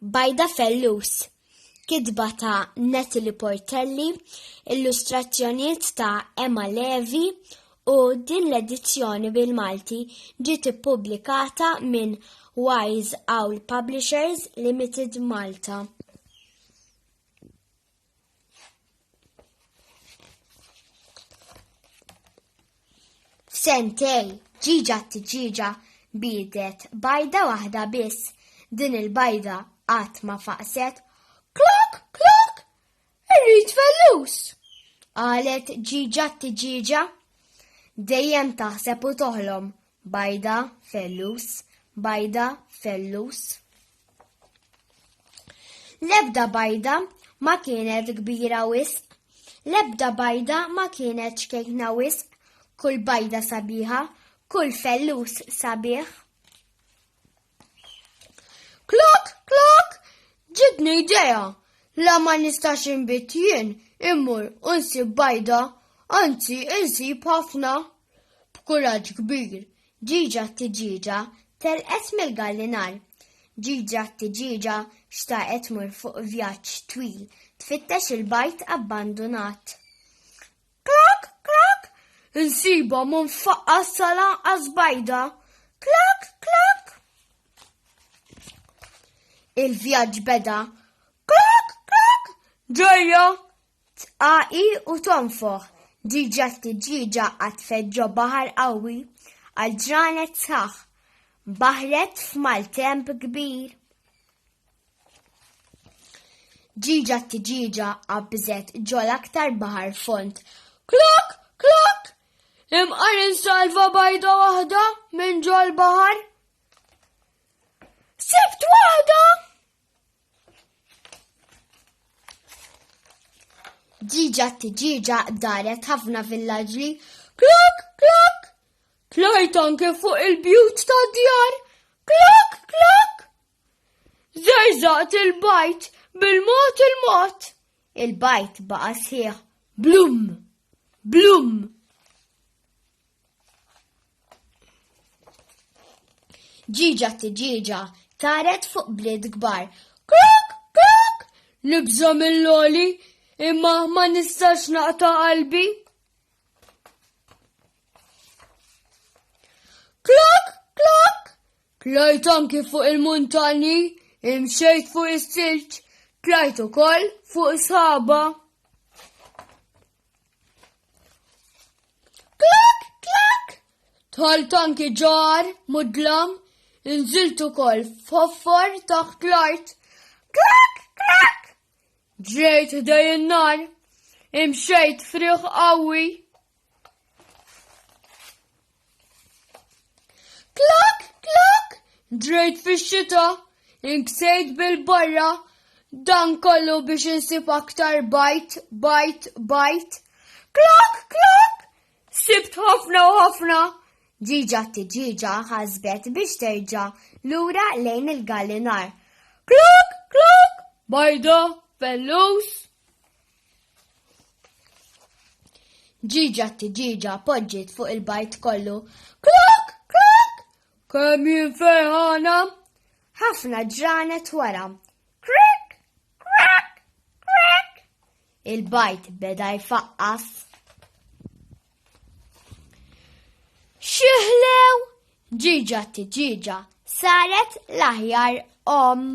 Bajda Fellus. Kitba ta' Natalie Portelli, illustrazzjonijiet ta' Emma Levi u din l-edizzjoni bil-Malti ġiet ippubblikata minn Wise Owl Publishers Limited Malta. F'sentej, Ġiġa t-tiġieġa bidet bajda waħda biss. Din il-bajda qatt ma faqset. Klakk, klakk, irrid Fellus, qalet Ġiġa t-tiġieġa. Dejjem taħseb u toħlom. Bajda Fellus, Bajda Fellus. L-ebda bajda ma kienet kbira wisq, l-ebda bajda ma kienet xkejkna wisq, kull bajda sabiħa, kull Fellus sabiħ. Klakk, klakk, ġietni idea, la ma nistax inbid jien, immur nsib bajda, anzi nsib ħafna. B'kuraġġ kbir, Ġiġa t-tiġieġa telqet mill-gallinar. Ġiġa t-tiġieġa xtaqet tmur fuq vjaġġ twil, tfittex il-bajt abbandonat. Klakk, klakk, insiba munfaqqa s-lanqas bajda. Klakk, klakk. Il-vjaġġ beda. Klakk, klakk, ġejja, tqaqi u tonfoħ. Ġiġa t-tiġieġa qatfet ġo baħar qawwi għal ġranet sħaħ, baħret f'maltemp kbir. Ġiġa t-tiġieġa qabżet ġo l-aktar baħar font. Klakk, klakk, imqar insalva bajda waħda minn ġo l-baħar. Sibt waħda! Ġiġa t-tiġieġa daret ħafna villaġġi. Klakk, klakk, tlajt anke fuq il-bjut ta' djar. Klakk, klakk. Żejżaqt il-bajt bil-mod il-mod. Il-bajt baqa' sħiħ. Blum, blum. Ġiġa t-tiġieġa taret fuq bliet kbar. Klakk, klakk, nibża mill-loli imma ma nistax naqta' qalbi. Klakk, klakk, tlajt anki fuq il-muntanji, imxejt fuq is-silġ, tlajt ukoll fuq sħaba. Klakk, klakk, tħalt anki ġar mudlam, inżilt ukoll f'ħoffor taħt l-art. Klakk, klakk, ġrejt ħdej in-nar, imxejt friħ qawwi. Klakk, klakk, ġrejt fix-xita, inksejt bil-barra, dan kollu biex insib aktar bajt, bajt, bajt. Klakk, klakk, sibt ħafna u ħafna. Ġiġa t-tiġieġa ħasbet biex terġa' lura lejn il-gallinar. Klakk, klakk, bajda Fellus. Ġiġa t-tiġieġa poġġiet fuq il-bajt kollu. Klakk, klakk, kemm jien ferħana. Ħafna ġranet wara. Krik, krak, krak. Il-bajt beda jfaqqas. Xieħlew, Ġiġa t-tiġieġa saret l-aħjar om.